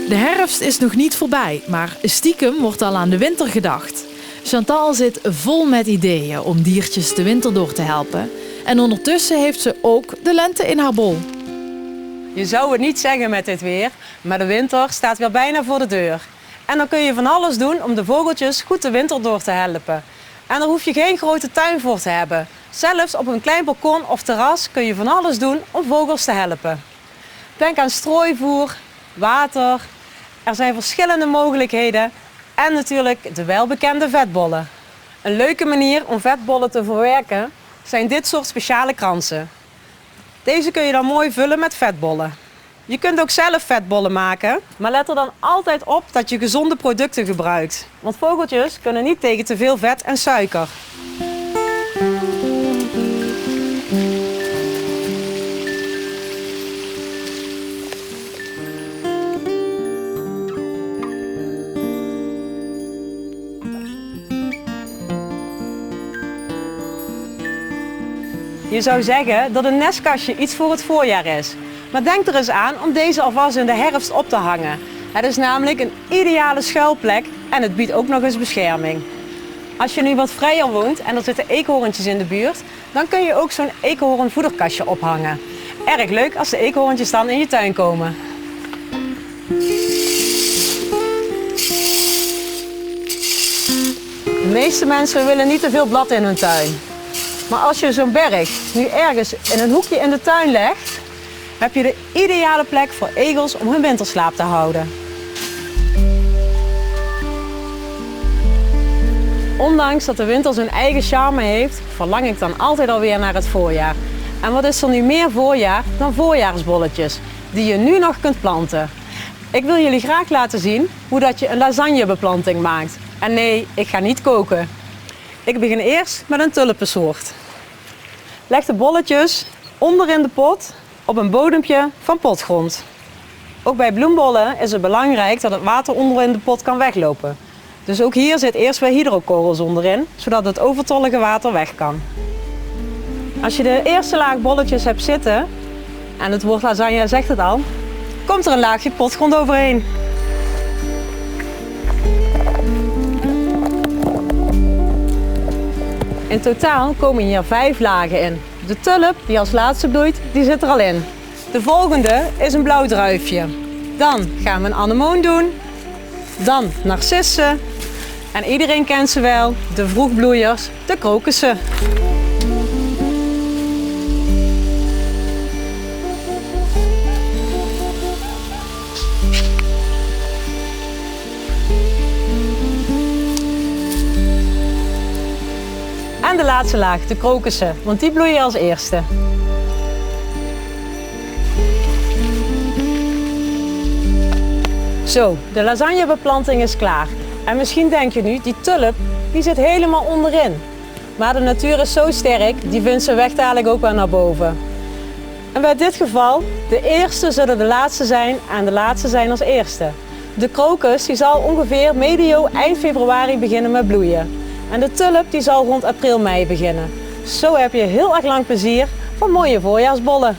De herfst is nog niet voorbij, maar stiekem wordt al aan de winter gedacht. Chantal zit vol met ideeën om diertjes de winter door te helpen. En ondertussen heeft ze ook de lente in haar bol. Je zou het niet zeggen met dit weer, maar de winter staat weer bijna voor de deur. En dan kun je van alles doen om de vogeltjes goed de winter door te helpen. En daar hoef je geen grote tuin voor te hebben. Zelfs op een klein balkon of terras kun je van alles doen om vogels te helpen. Denk aan strooivoer, water. Er zijn verschillende mogelijkheden. En natuurlijk de welbekende vetbollen. Een leuke manier om vetbollen te verwerken zijn dit soort speciale kransen. Deze kun je dan mooi vullen met vetbollen. Je kunt ook zelf vetbollen maken, maar let er dan altijd op dat je gezonde producten gebruikt. Want vogeltjes kunnen niet tegen te veel vet en suiker. Je zou zeggen dat een nestkastje iets voor het voorjaar is. Maar denk er eens aan om deze alvast in de herfst op te hangen. Het is namelijk een ideale schuilplek en het biedt ook nog eens bescherming. Als je nu wat vrijer woont en er zitten eekhoorntjes in de buurt, dan kun je ook zo'n eekhoornvoederkastje ophangen. Erg leuk als de eekhoorntjes dan in je tuin komen. De meeste mensen willen niet te veel blad in hun tuin. Maar als je zo'n berg nu ergens in een hoekje in de tuin legt, heb je de ideale plek voor egels om hun winterslaap te houden. Ondanks dat de winter zijn eigen charme heeft, verlang ik dan altijd alweer naar het voorjaar. En wat is er nu meer voorjaar dan voorjaarsbolletjes, die je nu nog kunt planten. Ik wil jullie graag laten zien hoe dat je een lasagnebeplanting maakt. En nee, ik ga niet koken. Ik begin eerst met een tulpensoort. Leg de bolletjes onder in de pot op een bodempje van potgrond. Ook bij bloembollen is het belangrijk dat het water onder in de pot kan weglopen. Dus ook hier zit eerst weer hydrokorrels onderin, zodat het overtollige water weg kan. Als je de eerste laag bolletjes hebt zitten, en het woord lasagne zegt het al, komt er een laagje potgrond overheen. In totaal komen hier 5 lagen in. De tulp die als laatste bloeit, die zit er al in. De volgende is een blauw druifje. Dan gaan we een anemoon doen. Dan narcissen. En iedereen kent ze wel, de vroegbloeiers, de krokussen. En de laatste laag, de krokussen, want die bloeien als eerste. Zo, de lasagnebeplanting is klaar. En misschien denk je nu, die tulp die zit helemaal onderin. Maar de natuur is zo sterk, die vindt zijn weg dadelijk ook wel naar boven. En bij dit geval, de eerste zullen de laatste zijn en de laatste zijn als eerste. De krokus die zal ongeveer medio eind februari beginnen met bloeien. En de tulp die zal rond april, mei beginnen. Zo heb je heel erg lang plezier van mooie voorjaarsbollen.